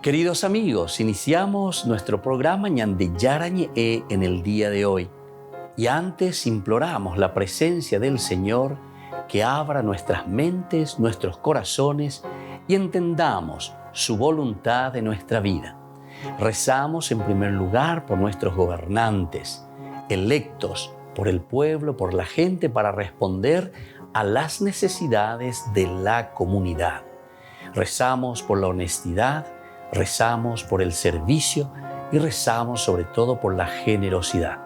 Queridos amigos, iniciamos nuestro programa Ñande Yarañe en el día de hoy. Y antes imploramos la presencia del Señor que abra nuestras mentes, nuestros corazones y entendamos su voluntad en nuestra vida. Rezamos en primer lugar por nuestros gobernantes, electos por el pueblo, por la gente, para responder a las necesidades de la comunidad. Rezamos por la honestidad, rezamos por el servicio y rezamos sobre todo por la generosidad.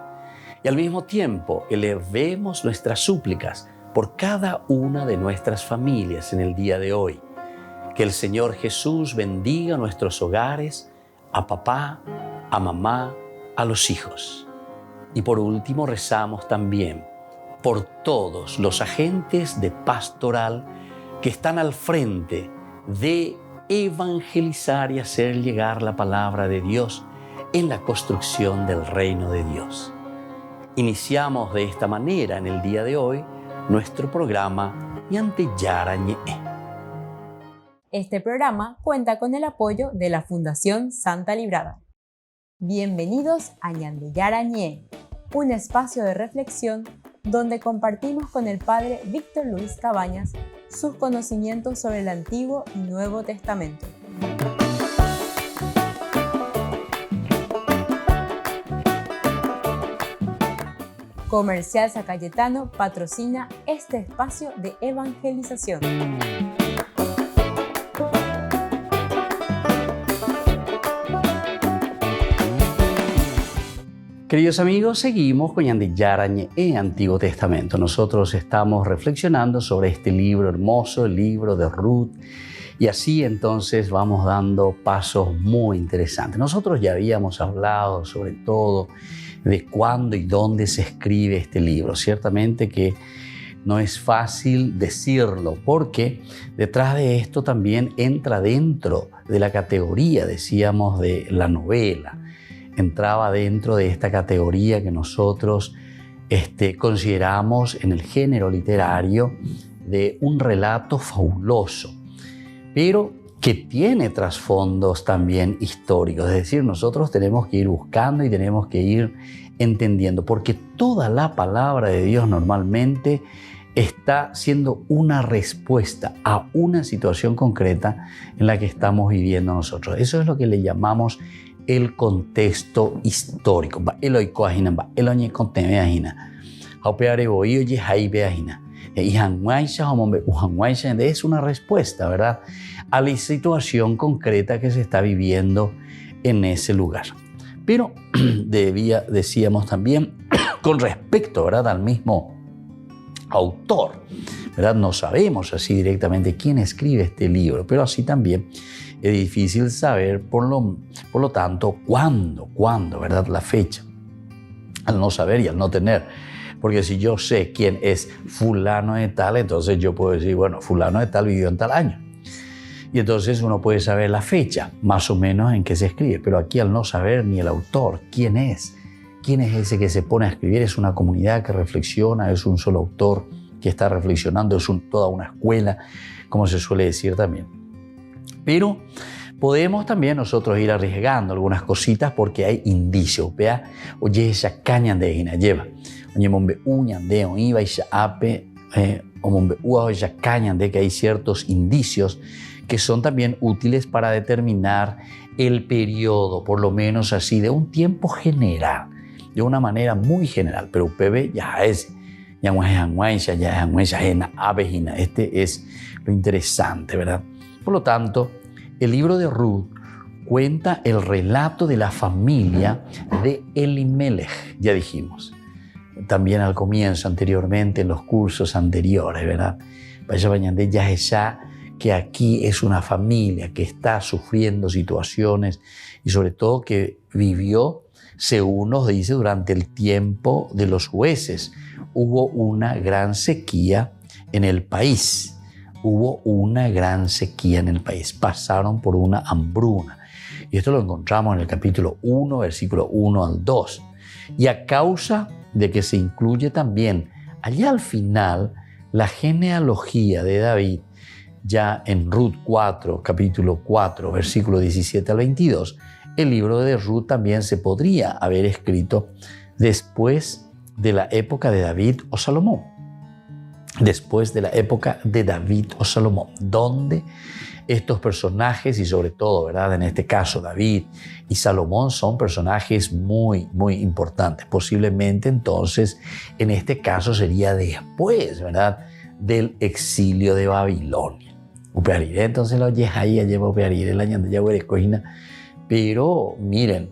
Y al mismo tiempo elevemos nuestras súplicas por cada una de nuestras familias en el día de hoy. Que el Señor Jesús bendiga nuestros hogares, a papá, a mamá, a los hijos. Y por último rezamos también por todos los agentes de pastoral que están al frente de evangelizar y hacer llegar la palabra de Dios en la construcción del reino de Dios. Iniciamos de esta manera en el día de hoy nuestro programa Ñande Yarañe. Este programa cuenta con el apoyo de la Fundación Santa Librada. Bienvenidos a Ñande Yarañe, un espacio de reflexión donde compartimos con el Padre Víctor Luis Cabañas sus conocimientos sobre el Antiguo y Nuevo Testamento. Comercial San Cayetano patrocina este espacio de evangelización. Queridos amigos, seguimos con Ñande Yarañe en Antiguo Testamento. Nosotros estamos reflexionando sobre este libro hermoso, el libro de Ruth, y así entonces vamos dando pasos muy interesantes. Nosotros ya habíamos hablado sobre todo de cuándo y dónde se escribe este libro. Ciertamente que no es fácil decirlo, porque detrás de esto también entra dentro de la categoría, decíamos, de la novela. Entraba dentro de esta categoría que nosotros consideramos en el género literario de un relato fabuloso, pero que tiene trasfondos también históricos. Es decir, nosotros tenemos que ir buscando y tenemos que ir entendiendo, porque toda la palabra de Dios normalmente está siendo una respuesta a una situación concreta en la que estamos viviendo nosotros. Eso es lo que le llamamos el contexto histórico. Es una respuesta, ¿verdad?, a la situación concreta que se está viviendo en ese lugar. Pero decíamos también con respecto, ¿verdad?, al mismo autor, ¿verdad? No sabemos así directamente quién escribe este libro, pero así también es difícil saber, por lo tanto, cuándo, ¿verdad?, la fecha, al no saber y al no tener. Porque si yo sé quién es fulano de tal, entonces yo puedo decir, bueno, fulano de tal vivió en tal año. Y entonces uno puede saber la fecha, más o menos en que se escribe. Pero aquí, al no saber ni el autor, ¿quién es ese que se pone a escribir? Es una comunidad que reflexiona, es un solo autor que está reflexionando, es toda una escuela, como se suele decir también. Pero podemos también nosotros ir arriesgando algunas cositas porque hay indicios. Vea, oye, esa caña de hina lleva. Oye, mombe uñan de iba y ape, o mombe ua ya cañan de que hay ciertos indicios que son también útiles para determinar el periodo, por lo menos así, de un tiempo general, de una manera muy general. Pero UPB ya es, este es lo interesante, ¿verdad? Por lo tanto, el libro de Ruth cuenta el relato de la familia de Elimelech, ya dijimos. También al comienzo, anteriormente, en los cursos anteriores, ¿verdad? Vaya bañando ya esa que aquí es una familia que está sufriendo situaciones y sobre todo que vivió, según nos dice, durante el tiempo de los jueces. Hubo una gran sequía en el país. Pasaron por una hambruna. Y esto lo encontramos en el capítulo 1, versículo 1 al 2. Y a causa de que se incluye también allá al final la genealogía de David, ya en Ruth 4, capítulo 4, versículo 17 al 22, el libro de Ruth también se podría haber escrito después de la época de David o Salomón. Después de la época de David o Salomón, donde estos personajes, y sobre todo, ¿verdad?, en este caso David y Salomón, son personajes muy, muy importantes. Posiblemente entonces, en este caso sería después, ¿verdad?, del exilio de Babilonia. Upeariré entonces lo ahí lleva upeariré el año de Yahweh Cojina. Pero miren,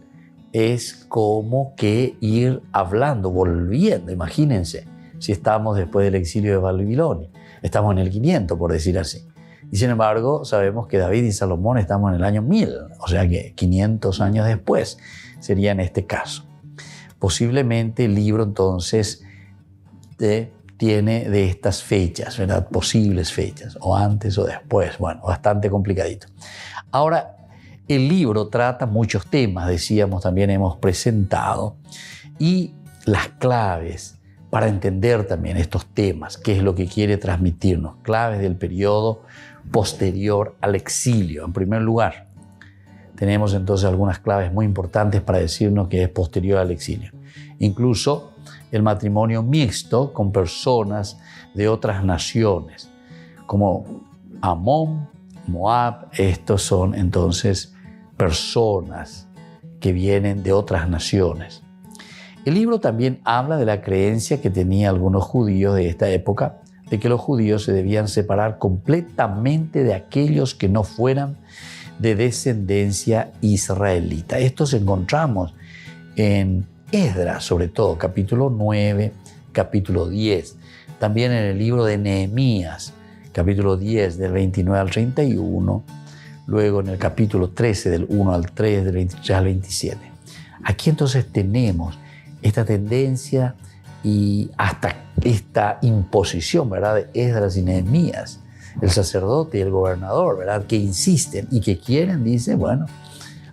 es como que ir hablando, volviendo, imagínense, si estamos después del exilio de Babilonia, estamos en el 500, por decir así. Y sin embargo, sabemos que David y Salomón estamos en el año 1000, o sea que 500 años después sería en este caso. Posiblemente el libro entonces tiene de estas fechas, ¿verdad? Posibles fechas, o antes o después, bueno, bastante complicadito. Ahora, el libro trata muchos temas, decíamos, también hemos presentado, y las claves para entender también estos temas, qué es lo que quiere transmitirnos, claves del periodo posterior al exilio. En primer lugar, tenemos entonces algunas claves muy importantes para decirnos que es posterior al exilio. Incluso el matrimonio mixto con personas de otras naciones, como Amón, Moab, estos son entonces personas que vienen de otras naciones. El libro también habla de la creencia que tenían algunos judíos de esta época, de que los judíos se debían separar completamente de aquellos que no fueran de descendencia israelita. Esto encontramos en Esdras, sobre todo, capítulo 9, capítulo 10. También en el libro de Nehemías, capítulo 10, del 29 al 31. Luego en el capítulo 13, del 1 al 3, del 23 al 27. Aquí entonces tenemos esta tendencia y hasta esta imposición, ¿verdad?, de Esdras y Nehemías, el sacerdote y el gobernador, ¿verdad?, que insisten y que quieren, dicen, bueno,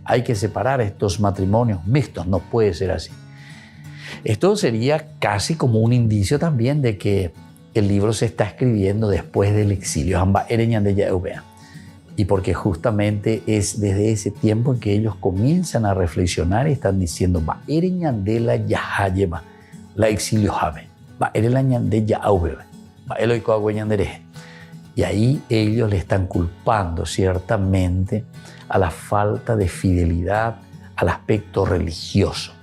hay que separar estos matrimonios mixtos, no puede ser así. Esto sería casi como un indicio también de que el libro se está escribiendo después del exilio, y porque justamente es desde ese tiempo en que ellos comienzan a reflexionar y están diciendo, la exilio jave, y ahí ellos le están culpando ciertamente a la falta de fidelidad al aspecto religioso.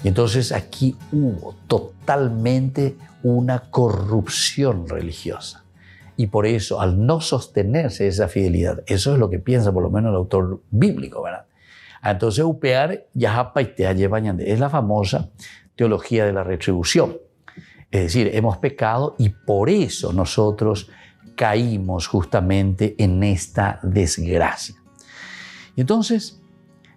Y entonces aquí hubo totalmente una corrupción religiosa. Y por eso, al no sostenerse esa fidelidad, eso es lo que piensa por lo menos el autor bíblico, ¿verdad? Entonces, upear es la famosa teología de la retribución. Es decir, hemos pecado y por eso nosotros caímos justamente en esta desgracia. Y entonces,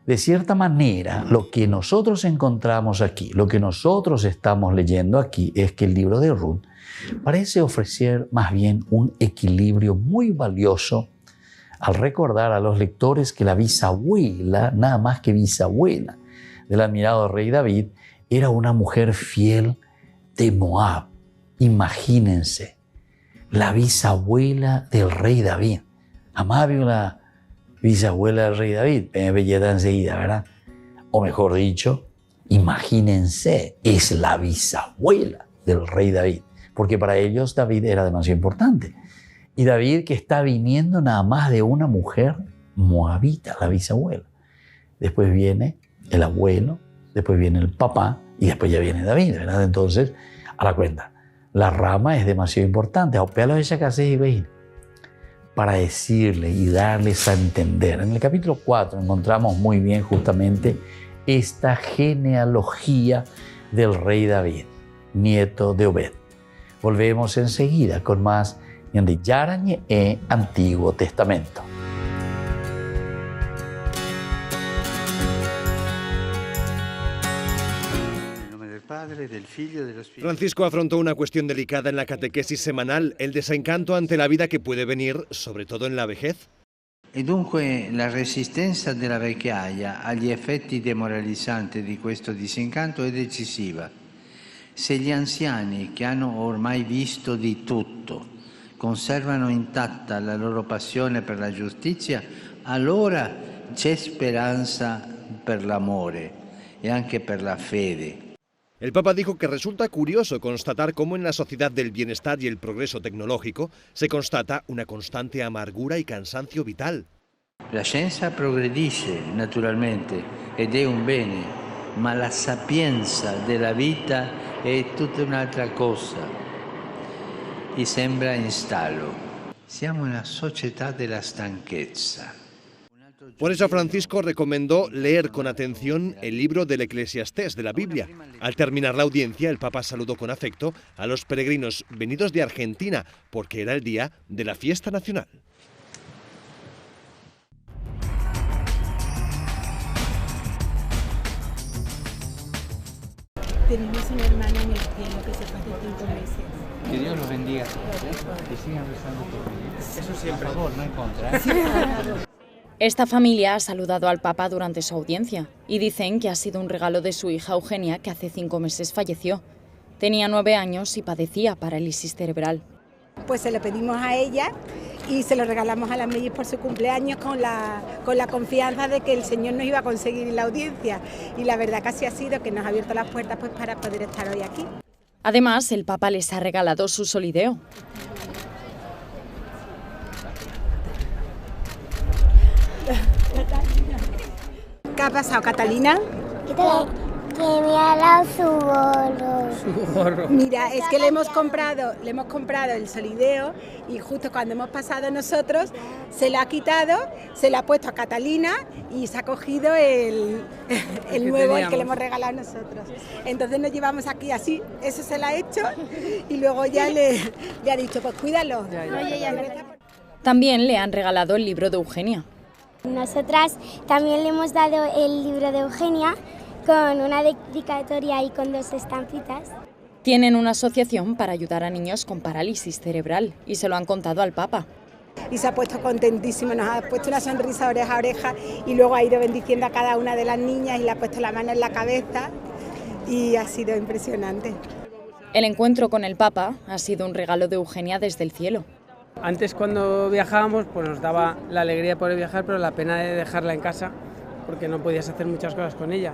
de cierta manera, lo que nosotros encontramos aquí, lo que nosotros estamos leyendo aquí, es que el libro de Ruth parece ofrecer más bien un equilibrio muy valioso al recordar a los lectores que la bisabuela, nada más que bisabuela del admirado rey David, era una mujer fiel de Moab. Imagínense, la bisabuela del rey David. Amable la bisabuela del rey David, belleza enseguida, ¿verdad? O mejor dicho, imagínense, es la bisabuela del rey David. Porque para ellos David era demasiado importante. Y David que está viniendo nada más de una mujer moabita, la bisabuela. Después viene el abuelo, después viene el papá y después ya viene David, ¿verdad? Entonces, a la cuenta, la rama es demasiado importante. Para decirle y darles a entender. En el capítulo 4 encontramos muy bien justamente esta genealogía del rey David, nieto de Obed. Volvemos enseguida con más de Yarañe e Antiguo Testamento. Francisco afrontó una cuestión delicada en la catequesis semanal, el desencanto ante la vida que puede venir, sobre todo en la vejez. E dunque la resistenza della vecchiaia agli effetti demoralizzanti di questo disincanto è decisiva. Se gli anziani che hanno ormai visto di tutto conservano intatta la loro passione per la giustizia, allora c'è speranza per l'amore e anche per la fede. El Papa dijo que resulta curioso constatar cómo en la sociedad del bienestar y el progreso tecnológico se constata una constante amargura y cansancio vital. La scienza progredisce naturalmente ed è un bene, ma la sapienza della vita è tutta un'altra cosa e sembra in stallo. Siamo una società della stanchezza. Por eso Francisco recomendó leer con atención el libro del Eclesiastés de la Biblia. Al terminar la audiencia, el Papa saludó con afecto a los peregrinos venidos de Argentina, porque era el día de la fiesta nacional. Tenemos una hermana en el cielo que se fue hace 5 meses. Que Dios los bendiga a todos, y sigan rezando por mí. Eso siempre. A favor, no en contra. Esta familia ha saludado al Papa durante su audiencia y dicen que ha sido un regalo de su hija Eugenia, que hace 5 meses falleció. Tenía 9 años y padecía parálisis cerebral. Pues se lo pedimos a ella y se lo regalamos a la Mellis por su cumpleaños con la confianza de que el Señor nos iba a conseguir la audiencia. Y la verdad que así ha sido, que nos ha abierto las puertas pues para poder estar hoy aquí. Además, el Papa les ha regalado su solideo. ¿Qué ha pasado, Catalina? Que me ha dado su gorro. Mira, es que le hemos comprado el solideo y justo cuando hemos pasado nosotros se lo ha quitado, se lo ha puesto a Catalina y se ha cogido el nuevo, el que le hemos regalado nosotros. Entonces nos llevamos aquí así, eso se lo ha hecho y luego ya le ha dicho, pues cuídalo. También le han regalado el libro de Eugenia. Nosotras también le hemos dado el libro de Eugenia con una dedicatoria y con 2 estampitas. Tienen una asociación para ayudar a niños con parálisis cerebral y se lo han contado al Papa. Y se ha puesto contentísimo, nos ha puesto una sonrisa oreja a oreja y luego ha ido bendiciendo a cada una de las niñas y le ha puesto la mano en la cabeza y ha sido impresionante. El encuentro con el Papa ha sido un regalo de Eugenia desde el cielo. Antes, cuando viajábamos, pues nos daba la alegría de poder viajar, pero la pena de dejarla en casa, porque no podías hacer muchas cosas con ella.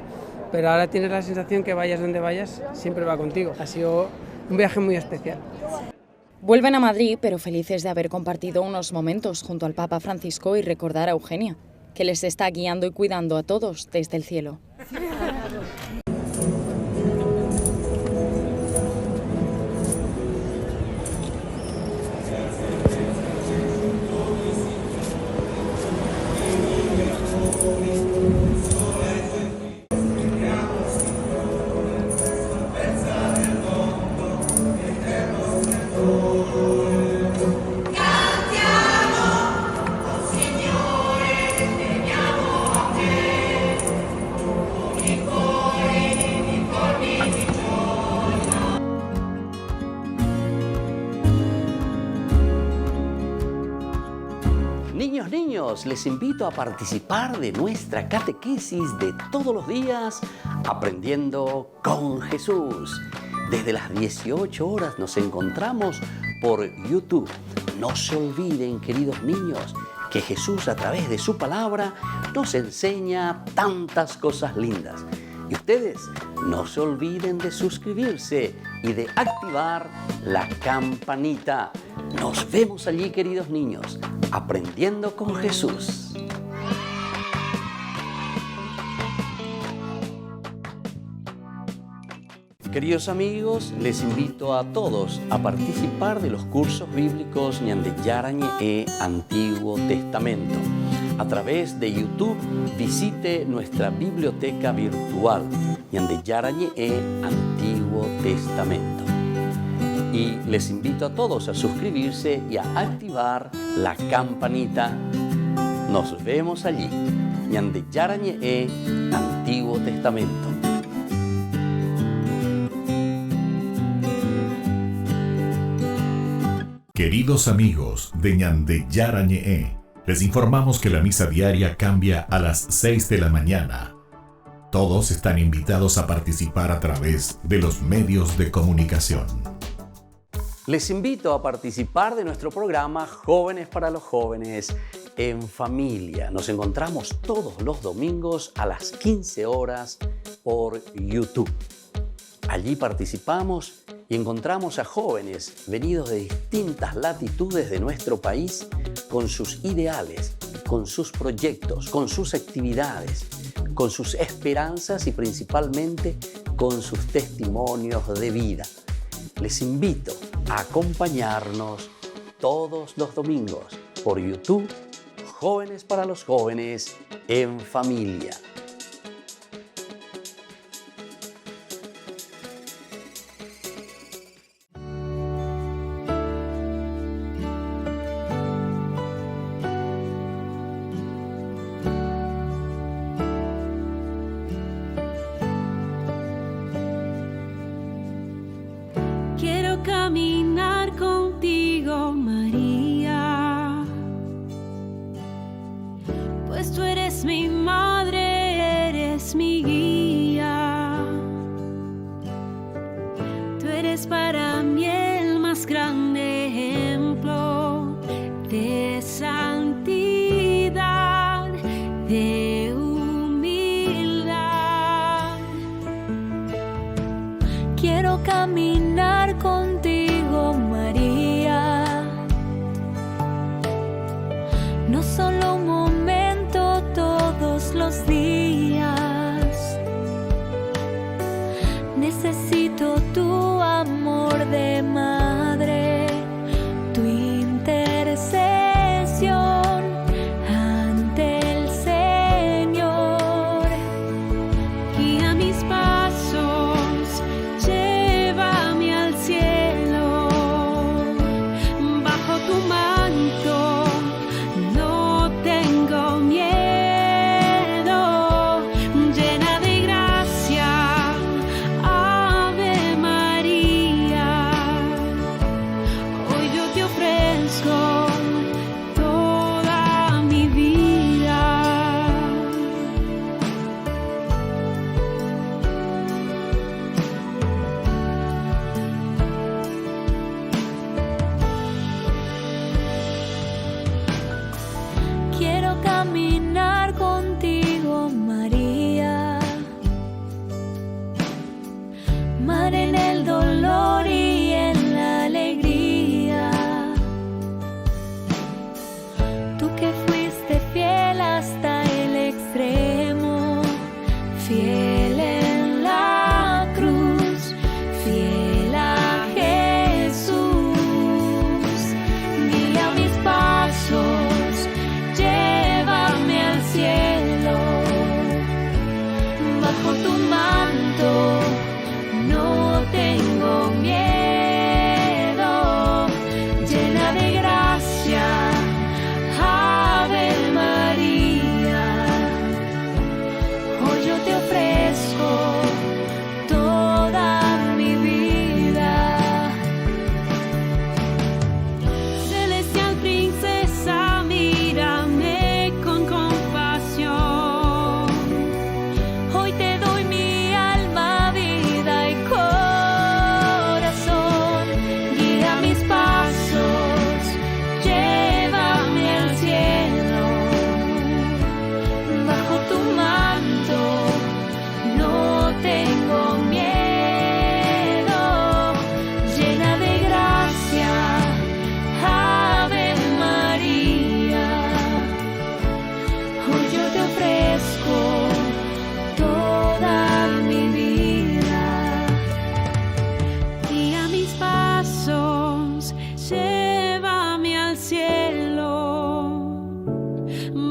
Pero ahora tienes la sensación que vayas donde vayas, siempre va contigo. Ha sido un viaje muy especial. Vuelven a Madrid, pero felices de haber compartido unos momentos junto al Papa Francisco y recordar a Eugenia, que les está guiando y cuidando a todos desde el cielo. Niños, les invito a participar de nuestra catequesis de todos los días, Aprendiendo con Jesús. Desde las 18 horas nos encontramos por YouTube. No se olviden, queridos niños, que Jesús a través de su palabra nos enseña tantas cosas lindas. Y ustedes no se olviden de suscribirse y de activar la campanita. Nos vemos allí, queridos niños, Aprendiendo con Jesús. Queridos amigos, les invito a todos a participar de los cursos bíblicos Ñande Yarañe e Antiguo Testamento. A través de YouTube visite nuestra biblioteca virtual Ñande Yarañe e Antiguo Testamento. Y les invito a todos a suscribirse y a activar la campanita. Nos vemos allí. Ñande Yarañe e Antiguo Testamento. Queridos amigos de Ñande Yarañe, les informamos que la misa diaria cambia a las 6 de la mañana. Todos están invitados a participar a través de los medios de comunicación. Les invito a participar de nuestro programa Jóvenes para los Jóvenes en Familia. Nos encontramos todos los domingos a las 15 horas por YouTube. Allí participamos y encontramos a jóvenes venidos de distintas latitudes de nuestro país con sus ideales, con sus proyectos, con sus actividades, con sus esperanzas y principalmente con sus testimonios de vida. Les invito a acompañarnos todos los domingos por YouTube, Jóvenes para los Jóvenes en Familia. Caminar contigo, María, pues tú eres mi madre, eres mi guía. Tú eres para mí el más grande ejemplo de santidad, de humildad. Quiero caminar contigo, María, no solo un momento, todos los días. Necesito tu amor de madre, tu intercesión ante el Señor. Guía mis pasos, llévame al cielo, bajo tu manto no tengo miedo, llena de gracia, Ave María. Hoy yo te ofrezco toda mi vida. Quiero caminar contigo, María, mar en el dolor y en la alegría. Tú que fuiste fiel hasta el extremo, fiel en la cruz, fiel a Jesús. Guía mis pasos, llévame al cielo, bajo tu manto no tengo miedo, llena de gracia, Ave María. Hoy yo te ofrezco toda mi vida. Celestial princesa, mírame con compasión. Hoy te doy mi alma, vida y corazón. Guía mis pasos, llévame al cielo, bajo tu manto no tengo miedo, llena de gracia, Ave María. Hoy yo te ofrezco toda mi vida. Guía mis pasos, llévame al cielo,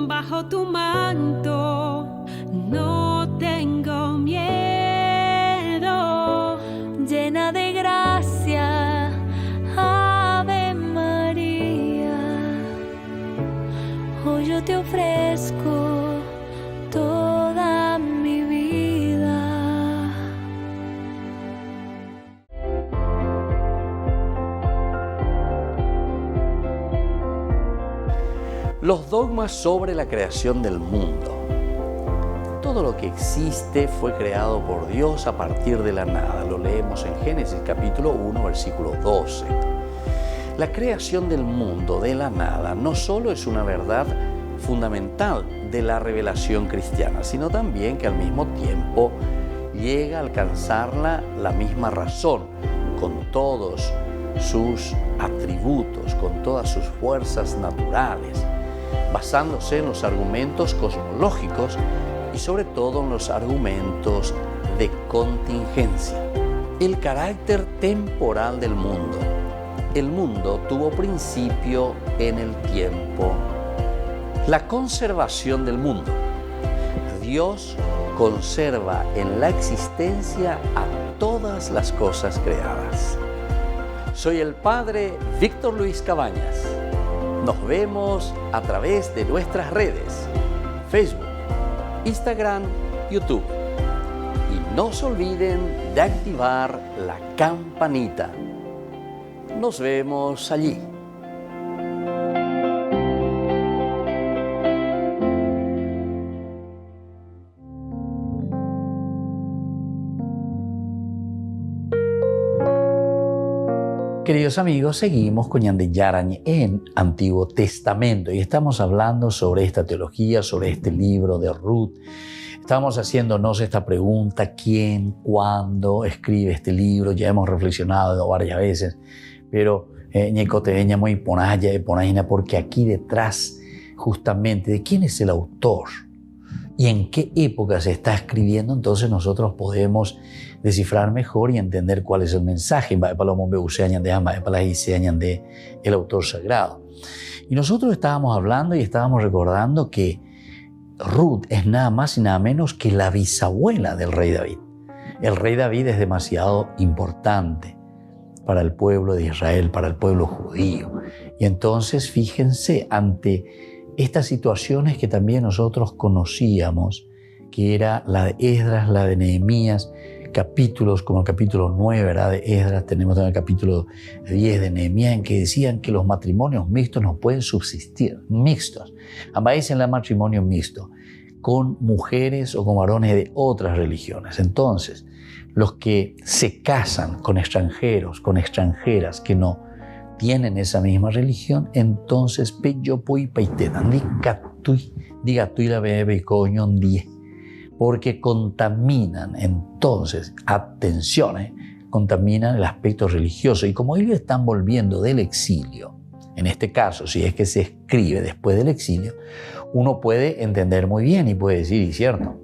bajo tu manto no tengo miedo, llena de gracia, Ave María. Hoy yo te ofrezco toda mi vida. Los dogmas sobre la creación del mundo. Todo lo que existe fue creado por Dios a partir de la nada. Lo leemos en Génesis capítulo 1, versículo 12. La creación del mundo de la nada no solo es una verdad fundamental de la revelación cristiana, sino también que al mismo tiempo llega a alcanzarla la misma razón, con todos sus atributos, con todas sus fuerzas naturales, basándose en los argumentos cosmológicos y sobre todo en los argumentos de contingencia. El carácter temporal del mundo. El mundo tuvo principio en el tiempo. La conservación del mundo. Dios conserva en la existencia a todas las cosas creadas. Soy el Padre Víctor Luis Cabañas. Nos vemos a través de nuestras redes, Facebook, Instagram, YouTube. Y no se olviden de activar la campanita. Nos vemos allí. Queridos amigos, seguimos con Ñande Yarañe en Antiguo Testamento y estamos hablando sobre esta teología, sobre este libro de Ruth. Estamos haciéndonos esta pregunta: ¿quién, cuándo escribe este libro? Ya hemos reflexionado varias veces, pero ñecoteña muy ponaya, porque aquí detrás justamente de quién es el autor y en qué época se está escribiendo, entonces nosotros podemos descifrar mejor y entender cuál es el mensaje. El autor sagrado. Y nosotros estábamos hablando y estábamos recordando que Ruth es nada más y nada menos que la bisabuela del rey David. El rey David es demasiado importante para el pueblo de Israel, para el pueblo judío. Y entonces fíjense, ante estas situaciones que también nosotros conocíamos, que era la de Esdras, la de Nehemías, capítulos como el capítulo 9, ¿verdad?, de Esdras, tenemos también el capítulo 10 de Nehemías, en que decían que los matrimonios mixtos no pueden subsistir, mixtos. Ambáis en el matrimonio mixto, con mujeres o con varones de otras religiones. Entonces, los que se casan con extranjeros, con extranjeras que no tienen esa misma religión, entonces porque contaminan, entonces, atención, contaminan el aspecto religioso. Y como ellos están volviendo del exilio, en este caso, si es que se escribe después del exilio, uno puede entender muy bien y puede decir, y cierto,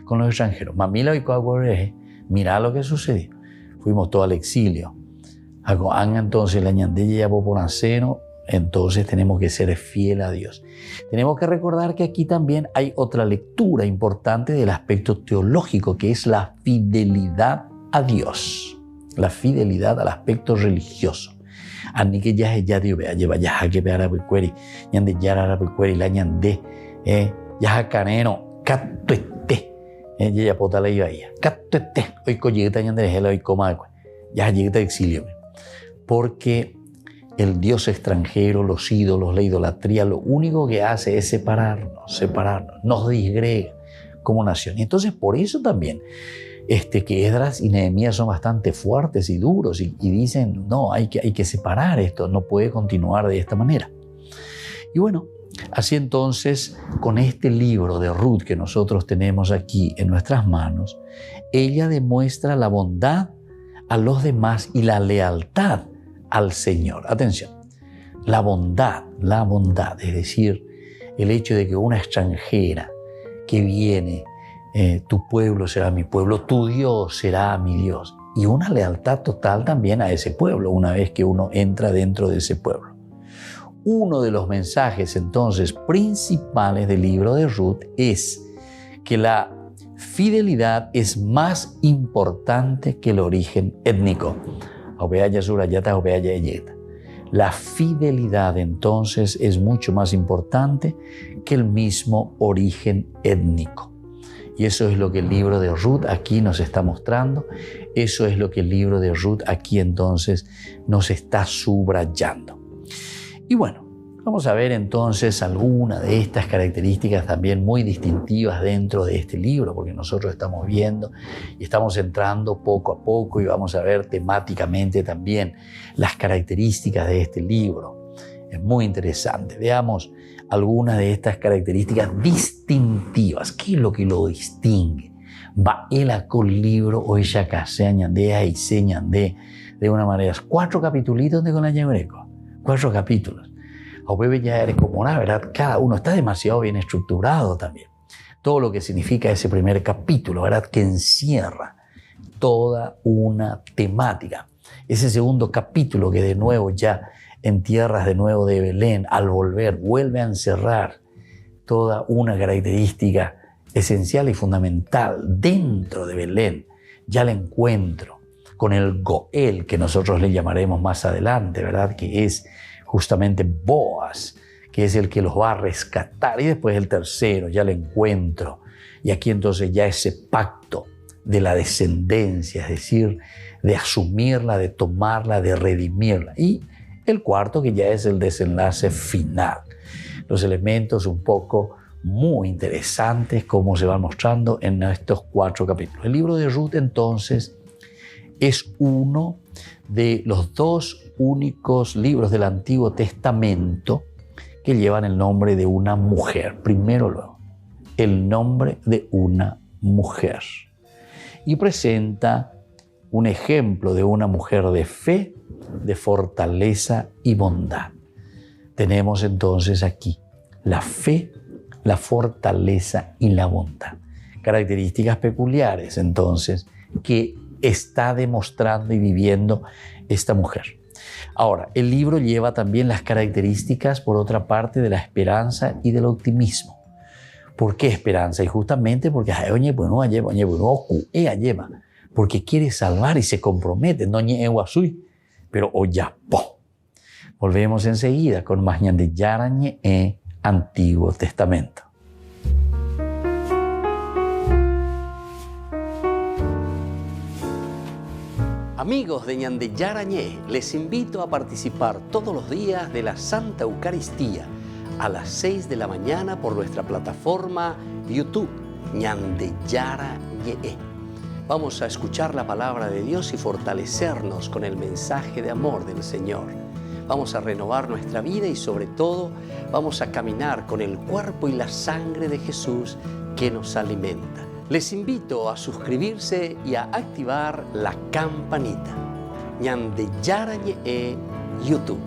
con los extranjeros. Mira lo que sucedió. Fuimos todos al exilio. Entonces la ñandella ya por aceno. Entonces tenemos que ser fieles a Dios. Tenemos que recordar que aquí también hay otra lectura importante del aspecto teológico, que es la fidelidad a Dios, la fidelidad al aspecto religioso. Ani que ya lleva ya que peara pecueri, ñande ya pecueri la ñande, ya caneno, catuete, ya pota la iba ya, catuete, hoy coyeta ñande hela hoy coma, ya llega exilio, porque el Dios extranjero, los ídolos, la idolatría, lo único que hace es separarnos, nos disgrega como nación. Y entonces por eso también que Esdras y Nehemías son bastante fuertes y duros y dicen, no, hay que separar esto, no puede continuar de esta manera. Y bueno, así entonces, con este libro de Ruth que nosotros tenemos aquí en nuestras manos, ella demuestra la bondad a los demás y la lealtad al Señor. Atención, la bondad, es decir, el hecho de que una extranjera que viene, tu pueblo será mi pueblo, tu Dios será mi Dios, y una lealtad total también a ese pueblo una vez que uno entra dentro de ese pueblo. Uno de los mensajes entonces principales del libro de Ruth es que la fidelidad es más importante que el origen étnico. La fidelidad entonces es mucho más importante que el mismo origen étnico. Y eso es lo que el libro de Ruth aquí nos está mostrando. Eso es lo que el libro de Ruth aquí entonces nos está subrayando. Y bueno, Vamos a ver entonces algunas de estas características también muy distintivas dentro de este libro, porque nosotros estamos viendo y estamos entrando poco a poco y vamos a ver temáticamente también las características de este libro. Es muy interesante. Veamos algunas de estas características distintivas. ¿Qué es lo que lo distingue? Va el acol libro o ella case añandea y señande de una manera. 4 capitulitos de con la Yebreco. 4 capítulos. A bebé ya eres como una, ¿verdad? Cada uno está demasiado bien estructurado también. Todo lo que significa ese primer capítulo, ¿verdad? Que encierra toda una temática. Ese segundo capítulo que de nuevo ya en tierras de nuevo de Belén, al volver, vuelve a encerrar toda una característica esencial y fundamental dentro de Belén. Ya el encuentro con el Goel, que nosotros le llamaremos más adelante, ¿verdad? Que es justamente Boaz, que es el que los va a rescatar. Y después el tercero, ya el encuentro. Y aquí entonces ya ese pacto de la descendencia, es decir, de asumirla, de tomarla, de redimirla. Y el cuarto, que ya es el desenlace final. Los elementos un poco muy interesantes, como se van mostrando en estos 4 capítulos. El libro de Ruth, entonces, es uno de los 2 únicos libros del Antiguo Testamento que llevan el nombre de una mujer. Primero luego, el nombre de una mujer. Y presenta un ejemplo de una mujer de fe, de fortaleza y bondad. Tenemos entonces aquí la fe, la fortaleza y la bondad. Características peculiares, entonces, que está demostrando y viviendo esta mujer. Ahora, el libro lleva también las características, por otra parte, de la esperanza y del optimismo. ¿Por qué esperanza? Y justamente porque porque quiere salvar y se compromete, no pero oyapo. Volvemos enseguida con más ñande Yarañe Antiguo Testamento. Amigos de Ñande Yarañé, les invito a participar todos los días de la Santa Eucaristía a las 6 de la mañana por nuestra plataforma YouTube, Ñande Yarañé. Vamos a escuchar la palabra de Dios y fortalecernos con el mensaje de amor del Señor. Vamos a renovar nuestra vida y sobre todo vamos a caminar con el cuerpo y la sangre de Jesús que nos alimenta. Les invito a suscribirse y a activar la campanita. Ñande Yarañe YouTube.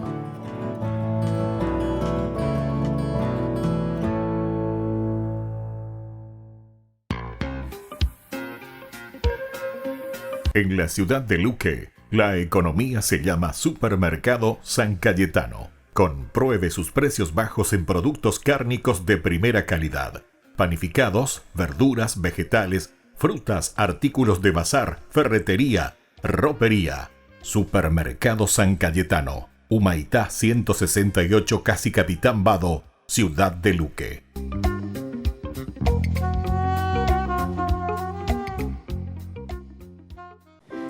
En la ciudad de Luque, la economía se llama Supermercado San Cayetano. Compruebe sus precios bajos en productos cárnicos de primera calidad. Panificados, verduras, vegetales, frutas, artículos de bazar, ferretería, ropería. Supermercado San Cayetano, Humaitá 168, Casi Capitán Vado, ciudad de Luque.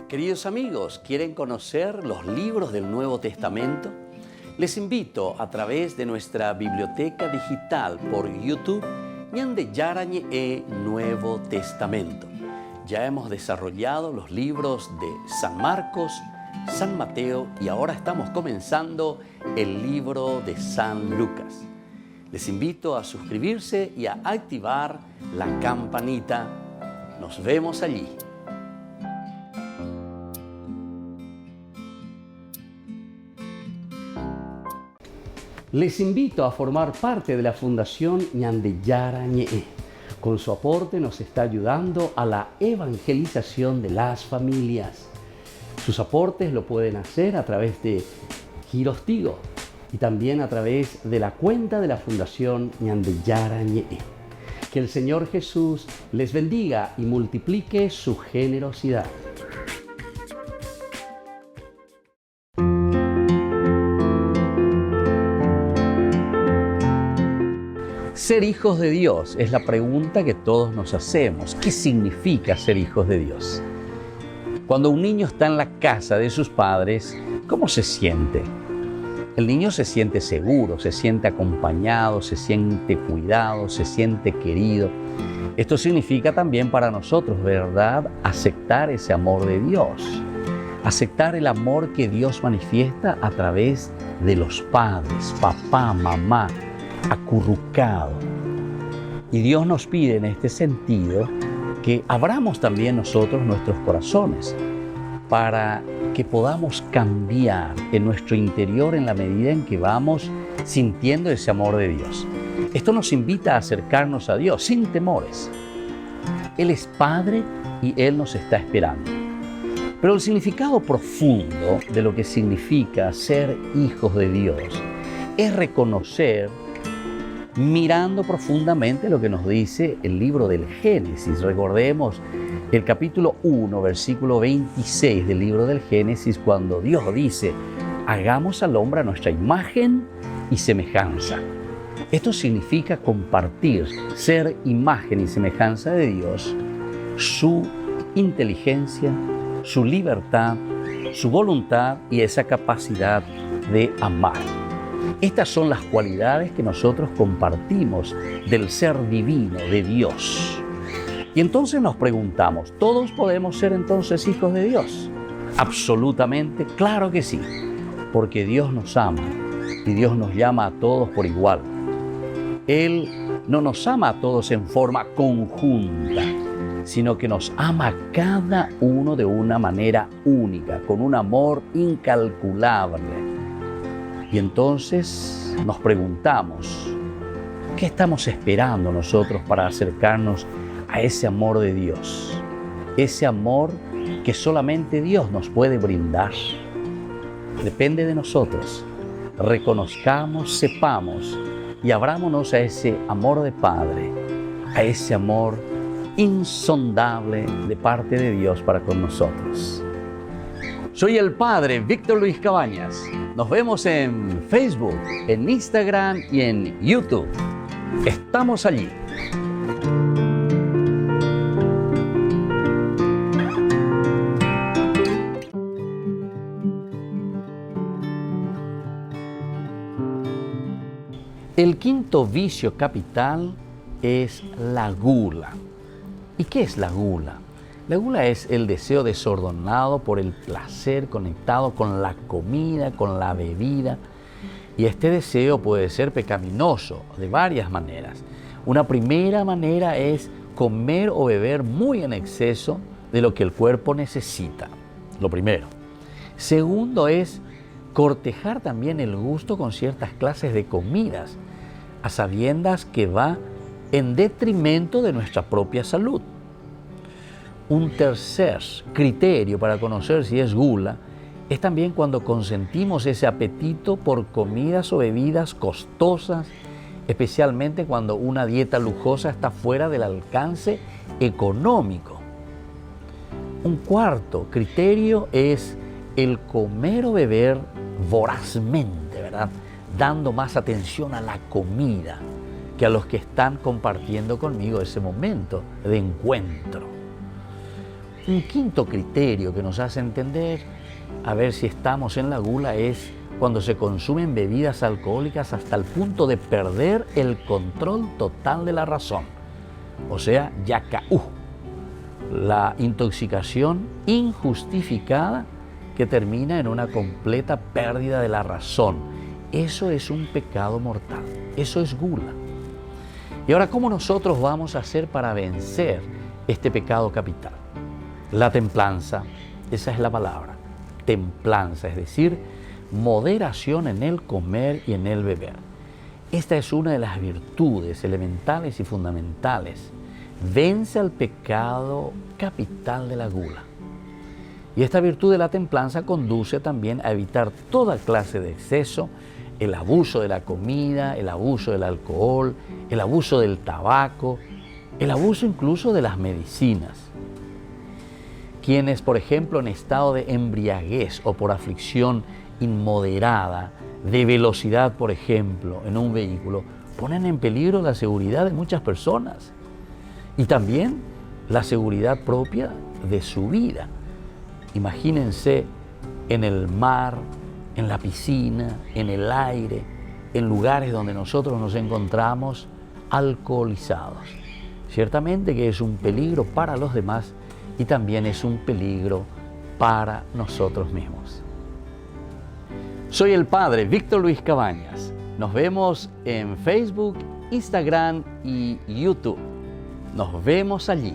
Queridos amigos, ¿quieren conocer los libros del Nuevo Testamento? Les invito a través de nuestra biblioteca digital por YouTube, Ñande Yarañe Nuevo Testamento. Ya hemos desarrollado los libros de San Marcos, San Mateo y ahora estamos comenzando el libro de San Lucas. Les invito a suscribirse y a activar la campanita. Nos vemos allí. Les invito a formar parte de la Fundación Ñande Yarañe. Con su aporte nos está ayudando a la evangelización de las familias. Sus aportes lo pueden hacer a través de Giros Tigo y también a través de la cuenta de la Fundación Ñande Yarañe. Que el Señor Jesús les bendiga y multiplique su generosidad. Ser hijos de Dios es la pregunta que todos nos hacemos. ¿Qué significa ser hijos de Dios? Cuando un niño está en la casa de sus padres, ¿cómo se siente? El niño se siente seguro, se siente acompañado, se siente cuidado, se siente querido. Esto significa también para nosotros, ¿verdad?, aceptar ese amor de Dios. Aceptar el amor que Dios manifiesta a través de los padres, papá, mamá, acurrucado. Y Dios nos pide en este sentido que abramos también nosotros nuestros corazones para que podamos cambiar en nuestro interior en la medida en que vamos sintiendo ese amor de Dios. Esto nos invita a acercarnos a Dios sin temores. Él es Padre y Él nos está esperando. Pero el significado profundo de lo que significa ser hijos de Dios es reconocer, mirando profundamente lo que nos dice el libro del Génesis. Recordemos el capítulo 1, versículo 26 del libro del Génesis, cuando Dios dice: hagamos al hombre a nuestra imagen y semejanza. Esto significa compartir, ser imagen y semejanza de Dios, su inteligencia, su libertad, su voluntad y esa capacidad de amar. Estas son las cualidades que nosotros compartimos del ser divino de Dios. Y entonces nos preguntamos, ¿todos podemos ser entonces hijos de Dios? Absolutamente, claro que sí, porque Dios nos ama y Dios nos llama a todos por igual. Él no nos ama a todos en forma conjunta, sino que nos ama a cada uno de una manera única, con un amor incalculable. Y entonces nos preguntamos, ¿qué estamos esperando nosotros para acercarnos a ese amor de Dios? Ese amor que solamente Dios nos puede brindar. Depende de nosotros. Reconozcamos, sepamos y abrámonos a ese amor de Padre, a ese amor insondable de parte de Dios para con nosotros. Soy el Padre Víctor Luis Cabañas. Nos vemos en Facebook, en Instagram y en YouTube. Estamos allí. El quinto vicio capital es la gula. ¿Y qué es la gula? La gula es el deseo desordenado por el placer conectado con la comida, con la bebida. Y este deseo puede ser pecaminoso de varias maneras. Una primera manera es comer o beber muy en exceso de lo que el cuerpo necesita. Lo primero. Segundo es cortejar también el gusto con ciertas clases de comidas, a sabiendas que va en detrimento de nuestra propia salud. Un tercer criterio para conocer si es gula es también cuando consentimos ese apetito por comidas o bebidas costosas, especialmente cuando una dieta lujosa está fuera del alcance económico. Un cuarto criterio es el comer o beber vorazmente, ¿verdad?, dando más atención a la comida que a los que están compartiendo conmigo ese momento de encuentro. Un quinto criterio que nos hace entender a ver si estamos en la gula es cuando se consumen bebidas alcohólicas hasta el punto de perder el control total de la razón. O sea, yacaú, la intoxicación injustificada que termina en una completa pérdida de la razón. Eso es un pecado mortal, eso es gula. Y ahora, ¿cómo nosotros vamos a hacer para vencer este pecado capital? La templanza, esa es la palabra, templanza, es decir, moderación en el comer y en el beber. Esta es una de las virtudes elementales y fundamentales. Vence al pecado capital de la gula. Y esta virtud de la templanza conduce también a evitar toda clase de exceso, el abuso de la comida, el abuso del alcohol, el abuso del tabaco, el abuso incluso de las medicinas. Quienes, por ejemplo, en estado de embriaguez o por aflicción inmoderada, de velocidad, por ejemplo, en un vehículo, ponen en peligro la seguridad de muchas personas y también la seguridad propia de su vida. Imagínense en el mar, en la piscina, en el aire, en lugares donde nosotros nos encontramos alcoholizados. Ciertamente que es un peligro para los demás y también es un peligro para nosotros mismos. Soy el Padre Víctor Luis Cabañas. Nos vemos en Facebook, Instagram y YouTube. Nos vemos allí.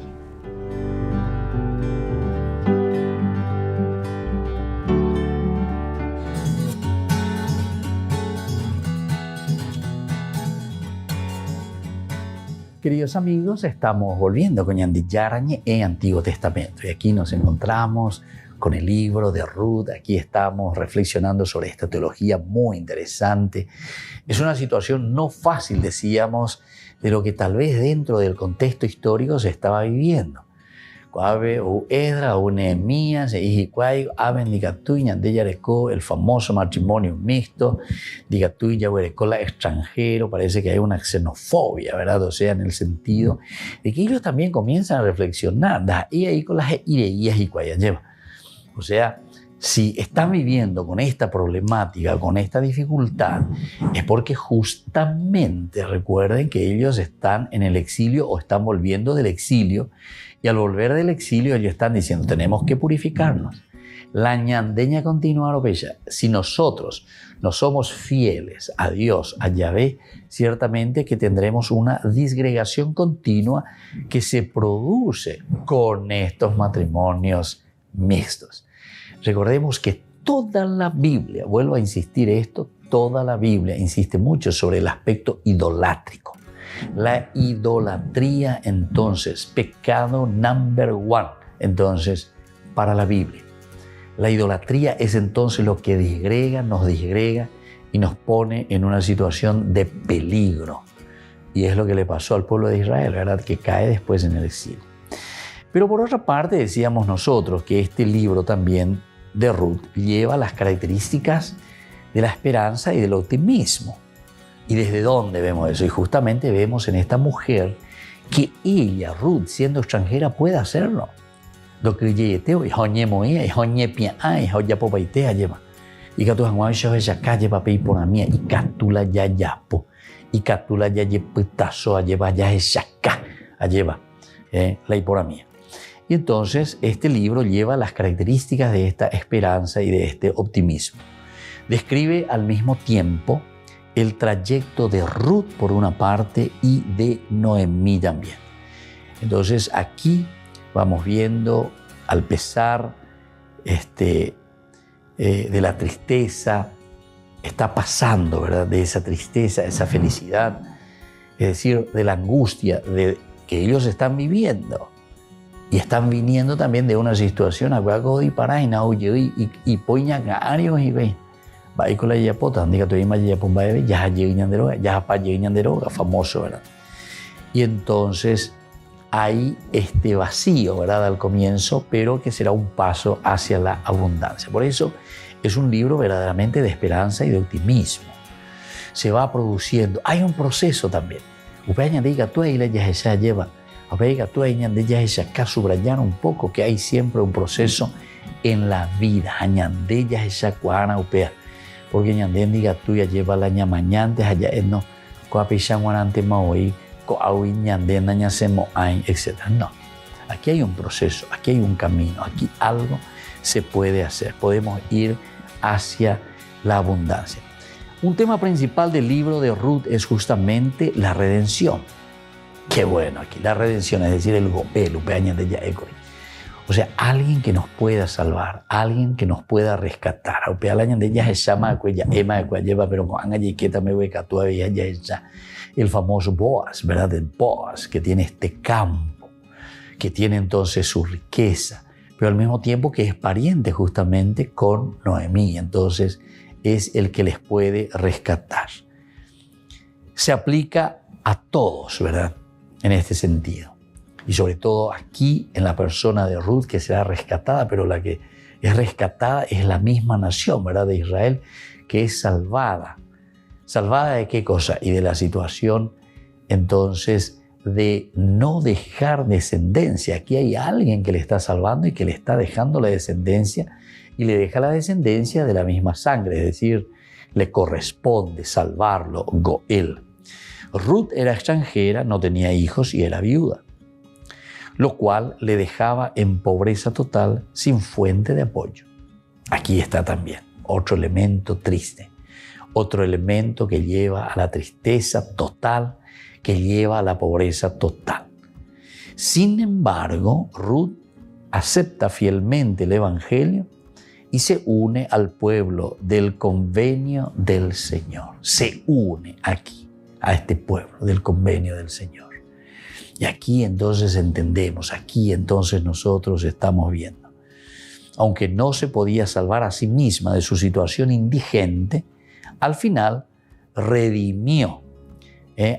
Queridos amigos, estamos volviendo con Ñande Yara Ñé en Antiguo Testamento y aquí nos encontramos con el libro de Ruth. Aquí estamos reflexionando sobre esta teología muy interesante. Es una situación no fácil, decíamos, de lo que tal vez dentro del contexto histórico se estaba viviendo. Nehemías, el famoso matrimonio mixto, extranjero, parece que hay una xenofobia, ¿verdad? O sea, en el sentido de que ellos también comienzan a reflexionar, o sea, si están viviendo con esta problemática, con esta dificultad, es porque justamente recuerden que ellos están en el exilio o están volviendo del exilio, y al volver del exilio ellos están diciendo, tenemos que purificarnos. La ñandeña continua, si nosotros no somos fieles a Dios, a Yahvé, ciertamente que tendremos una disgregación continua que se produce con estos matrimonios mixtos. Recordemos que toda la Biblia, vuelvo a insistir esto, toda la Biblia insiste mucho sobre el aspecto idolátrico. La idolatría, entonces, pecado number one, entonces, para la Biblia. La idolatría es entonces lo que nos disgrega y nos pone en una situación de peligro. Y es lo que le pasó al pueblo de Israel, ¿verdad? Que cae después en el exilio. Pero por otra parte, decíamos nosotros que este libro también de Ruth lleva las características de la esperanza y del optimismo. ¿Y desde dónde vemos eso? Y justamente vemos en esta mujer que ella, Ruth, siendo extranjera, puede hacerlo. Lo que lleva y hoñe moía y hoñe pia y hoya popaitea lleva. Y que tú han guacho esa calle papel por la mía y catula ya yapo y catula ya yeputazo lleva ya esa ca lleva la hiporamía. Y entonces este libro lleva las características de esta esperanza y de este optimismo. Describe al mismo tiempo el trayecto de Ruth por una parte y de Noemí también. Entonces aquí vamos viendo al pesar de la tristeza, está pasando, ¿verdad? De esa tristeza, esa felicidad, es decir, de la angustia de que ellos están viviendo. Y están viniendo también de una situación y poña arios y ve. Baikola yapota, diga tu ima yapumba ya llegan de droga, famoso, ¿verdad? Y entonces hay este vacío, ¿verdad? Al comienzo, pero que será un paso hacia la abundancia. Por eso es un libro verdaderamente de esperanza y de optimismo. Se va produciendo, hay un proceso también. Upeña diga tu ya se lleva. Apega tu ya se acá subrayar un poco que hay siempre un proceso en la vida. Añande ya esa cuana upea. Porque ñandén diga tuya lleva la ñamañantes allá no coapichan guarante maoí coaui ñandén ñacemo ay, etc. No, aquí hay un proceso, aquí hay un camino, aquí algo se puede hacer, podemos ir hacia la abundancia. Un tema principal del libro de Ruth es justamente la redención. Qué bueno aquí, la redención, es decir, el gopel, upeaña de yaecoy. O sea, alguien que nos pueda salvar, alguien que nos pueda rescatar. El famoso Boaz, ¿verdad? El Boaz, que tiene este campo, que tiene entonces su riqueza, pero al mismo tiempo que es pariente justamente con Noemí. Entonces, es el que les puede rescatar. Se aplica a todos, ¿verdad? En este sentido. Y sobre todo aquí en la persona de Ruth, que será rescatada, pero la que es rescatada es la misma nación, ¿verdad? De Israel, que es salvada. ¿Salvada de qué cosa? Y de la situación, entonces, de no dejar descendencia. Aquí hay alguien que le está salvando y que le está dejando la descendencia y le deja la descendencia de la misma sangre, es decir, le corresponde salvarlo, Goel. Ruth era extranjera, no tenía hijos y era viuda, lo cual le dejaba en pobreza total sin fuente de apoyo. Aquí está también otro elemento triste, otro elemento que lleva a la tristeza total, que lleva a la pobreza total. Sin embargo, Ruth acepta fielmente el Evangelio y se une al pueblo del convenio del Señor. Se une aquí, a este pueblo del convenio del Señor. Y aquí entonces entendemos, aquí entonces nosotros estamos viendo. Aunque no se podía salvar a sí misma de su situación indigente, al final redimió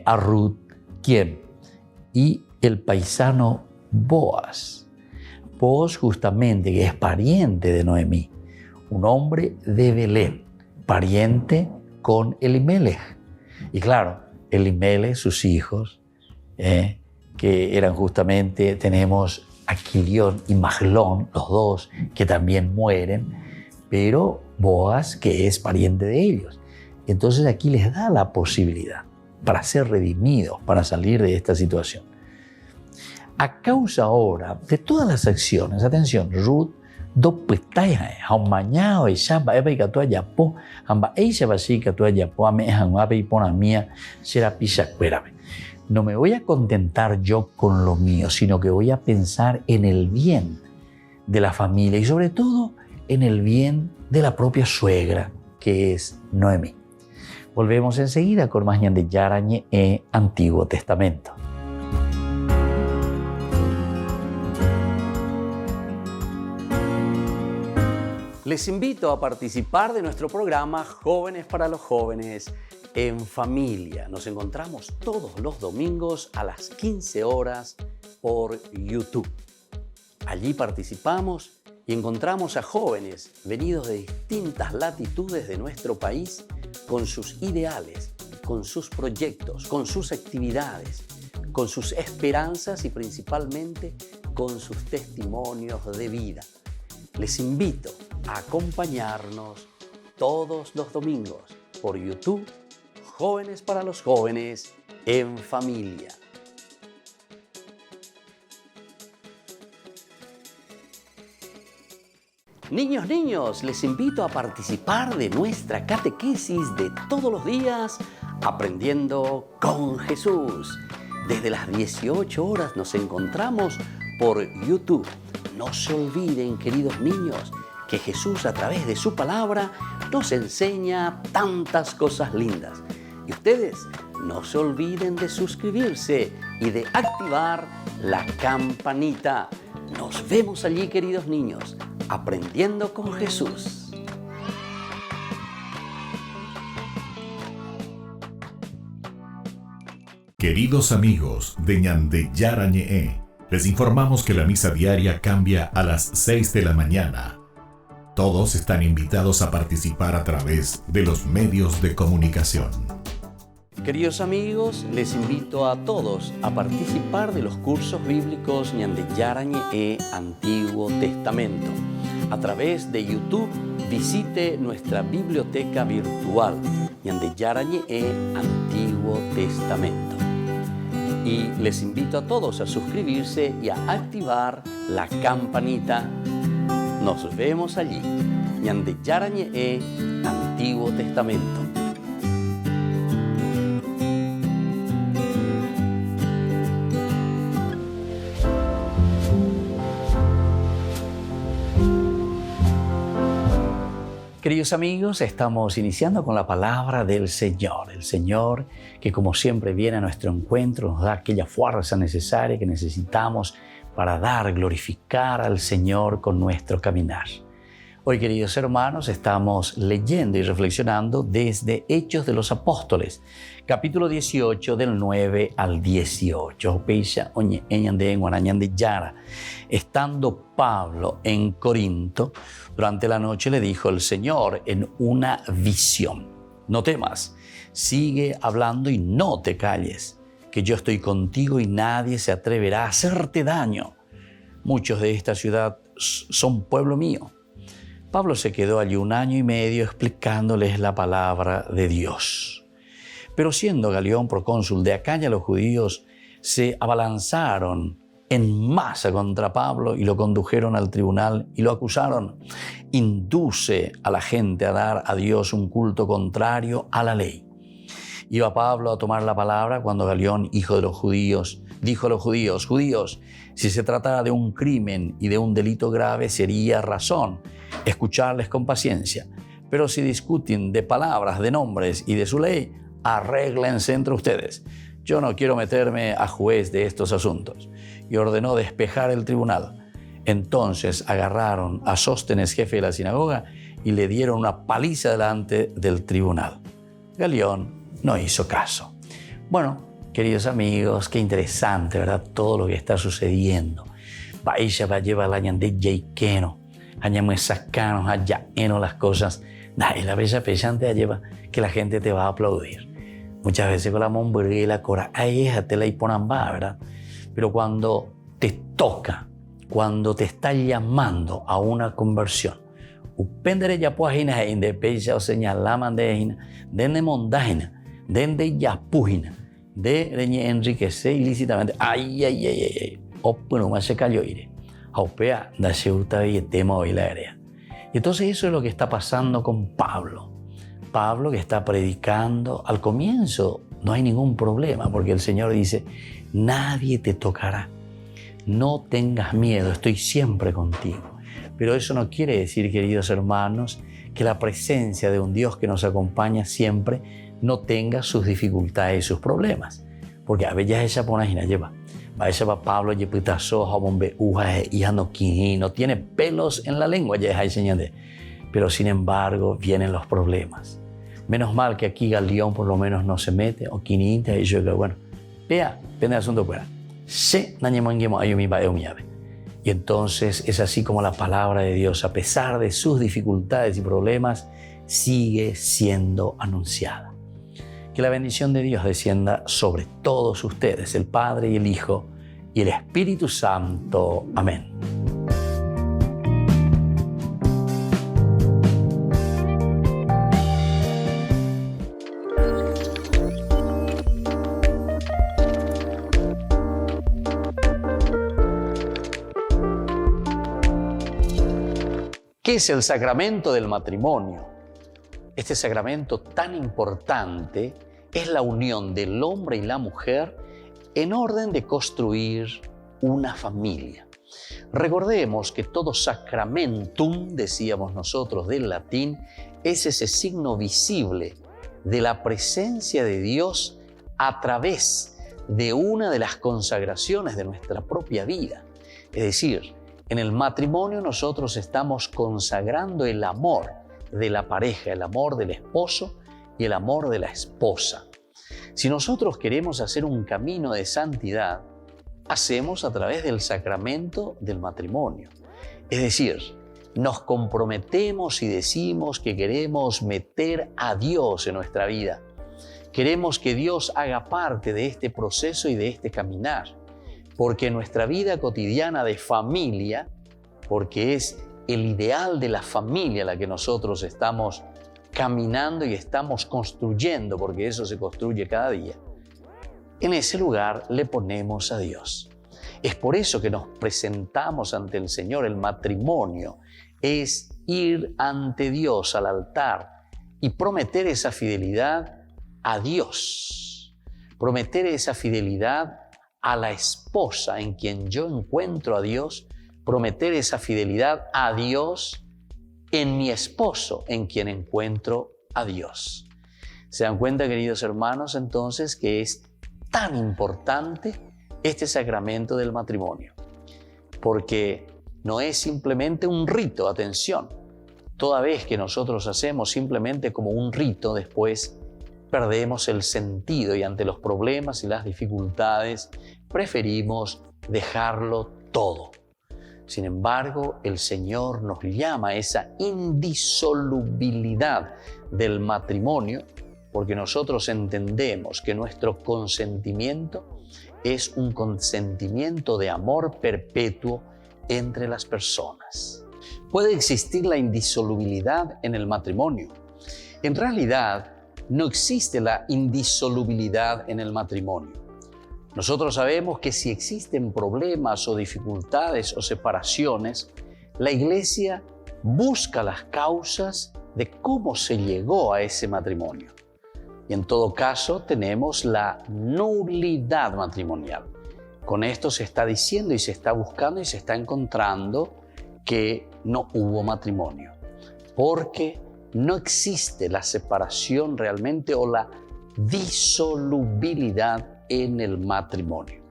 a Ruth, ¿quién? Y el paisano Boaz. Boaz justamente, que es pariente de Noemí, un hombre de Belén, pariente con Elimelech. Y claro, Elimelech, sus hijos, que eran justamente, tenemos a Quilión y Mahlón, los dos, que también mueren, pero Boaz, que es pariente de ellos. Entonces aquí les da la posibilidad para ser redimidos, para salir de esta situación. A causa ahora de todas las acciones, atención, Ruth, no me voy a contentar yo con lo mío, sino que voy a pensar en el bien de la familia y sobre todo en el bien de la propia suegra, que es Noemí. Volvemos enseguida con más Ñande Yarañe e Antiguo Testamento. Les invito a participar de nuestro programa Jóvenes para los Jóvenes en Familia. Nos encontramos todos los domingos a las 15 horas por YouTube. Allí participamos y encontramos a jóvenes venidos de distintas latitudes de nuestro país con sus ideales, con sus proyectos, con sus actividades, con sus esperanzas y principalmente con sus testimonios de vida. Les invito a acompañarnos todos los domingos por YouTube, Jóvenes para los Jóvenes en Familia. Niños, les invito a participar de nuestra catequesis de todos los días, Aprendiendo con Jesús. Desde las 18 horas nos encontramos por YouTube. No se olviden, queridos niños, que Jesús a través de su palabra nos enseña tantas cosas lindas. Y ustedes no se olviden de suscribirse y de activar la campanita. Nos vemos allí, queridos niños, aprendiendo con Jesús. Queridos amigos de Ñande Yarañe, les informamos que la misa diaria cambia a las 6 de la mañana. Todos están invitados a participar a través de los medios de comunicación. Queridos amigos, les invito a todos a participar de los cursos bíblicos Ñande Yarañe e Antiguo Testamento. A través de YouTube, visite nuestra biblioteca virtual Ñande Yarañe e Antiguo Testamento. Y les invito a todos a suscribirse y a activar la campanita. Nos vemos allí. Ñande Yarañe e Antiguo Testamento. Queridos amigos, estamos iniciando con la palabra del Señor. El Señor que como siempre viene a nuestro encuentro, nos da aquella fuerza necesaria que necesitamos para glorificar al Señor con nuestro caminar. Hoy, queridos hermanos, estamos leyendo y reflexionando desde Hechos de los Apóstoles, capítulo 18, del 9 al 18. Estando Pablo en Corinto, durante la noche le dijo el Señor en una visión: no temas, sigue hablando y no te calles, que yo estoy contigo y nadie se atreverá a hacerte daño. Muchos de esta ciudad son pueblo mío. Pablo se quedó allí 1 año y medio explicándoles la palabra de Dios. Pero siendo Galión procónsul de Acaya, los judíos se abalanzaron en masa contra Pablo y lo condujeron al tribunal y lo acusaron. Induce a la gente a dar a Dios un culto contrario a la ley. Iba Pablo a tomar la palabra cuando Galión, hijo de los judíos, dijo a los judíos: judíos, si se tratara de un crimen y de un delito grave, sería razón escucharles con paciencia. Pero si discuten de palabras, de nombres y de su ley, arréglense entre ustedes. Yo no quiero meterme a juez de estos asuntos. Y ordenó despejar el tribunal. Entonces agarraron a Sóstenes, jefe de la sinagoga, y le dieron una paliza delante del tribunal. Galión no hizo caso. Bueno, queridos amigos, qué interesante, ¿verdad? Todo lo que está sucediendo. Ella va a llevar la ñande yeikeno, añame sacanos, allá eno las cosas. Y la bella pesante lleva que la gente te va a aplaudir. Muchas veces con la momburguesa y la cora, ahí te la iponamba, ¿verdad? Pero cuando te toca, cuando te está llamando a una conversión, upendere ya puajina de pecha o señalaman de dende mondajina, dende ya pujina, de enriquecer ilícitamente. Ay. Opunuma se cayó ire. Aupea da seuta y tema hoy la área. Y entonces eso es lo que está pasando con Pablo. Pablo que está predicando, al comienzo no hay ningún problema porque el Señor dice: nadie te tocará, no tengas miedo, estoy siempre contigo. Pero eso no quiere decir, queridos hermanos, que la presencia de un Dios que nos acompaña siempre no tenga sus dificultades y sus problemas. Porque a veces esa ponajina lleva. A veces va Pablo y putazo, jabombe, uja, y no tiene pelos en la lengua, ya es señalé. Pero sin embargo, vienen los problemas. Menos mal que aquí Galión por lo menos no se mete, o quinita, y yo digo, bueno, vea, depende del asunto fuera. Se nañemonguemo ayumi va eumiave. Y entonces es así como la palabra de Dios, a pesar de sus dificultades y problemas, sigue siendo anunciada. Que la bendición de Dios descienda sobre todos ustedes, el Padre y el Hijo y el Espíritu Santo. Amén. ¿Qué es el sacramento del matrimonio? Este sacramento tan importante es la unión del hombre y la mujer en orden de construir una familia. Recordemos que todo sacramentum, decíamos nosotros del latín, es ese signo visible de la presencia de Dios a través de una de las consagraciones de nuestra propia vida. Es decir, en el matrimonio nosotros estamos consagrando el amor de la pareja, el amor del esposo y el amor de la esposa. Si nosotros queremos hacer un camino de santidad, hacemos a través del sacramento del matrimonio. Es decir, nos comprometemos y decimos que queremos meter a Dios en nuestra vida. Queremos que Dios haga parte de este proceso y de este caminar. Porque nuestra vida cotidiana de familia, porque es el ideal de la familia la que nosotros estamos caminando y estamos construyendo, porque eso se construye cada día, en ese lugar le ponemos a Dios. Es por eso que nos presentamos ante el Señor. El matrimonio es ir ante Dios al altar y prometer esa fidelidad a Dios, prometer esa fidelidad a la esposa en quien yo encuentro a Dios, prometer esa fidelidad a Dios en mi esposo en quien encuentro a Dios. ¿Se dan cuenta, queridos hermanos, entonces que es tan importante este sacramento del matrimonio? Porque no es simplemente un rito, atención. Toda vez que nosotros hacemos simplemente como un rito, después perdemos el sentido y ante los problemas y las dificultades preferimos dejarlo todo. Sin embargo, el Señor nos llama a esa indisolubilidad del matrimonio porque nosotros entendemos que nuestro consentimiento es un consentimiento de amor perpetuo entre las personas. puede existir la indisolubilidad en el matrimonio. En realidad, no existe la indisolubilidad en el matrimonio. Nosotros sabemos que si existen problemas o dificultades o separaciones, la Iglesia busca las causas de cómo se llegó a ese matrimonio. Y en todo caso tenemos la nulidad matrimonial. Con esto se está diciendo y se está buscando y se está encontrando que no hubo matrimonio, porque no existe la separación realmente o la disolubilidad en el matrimonio.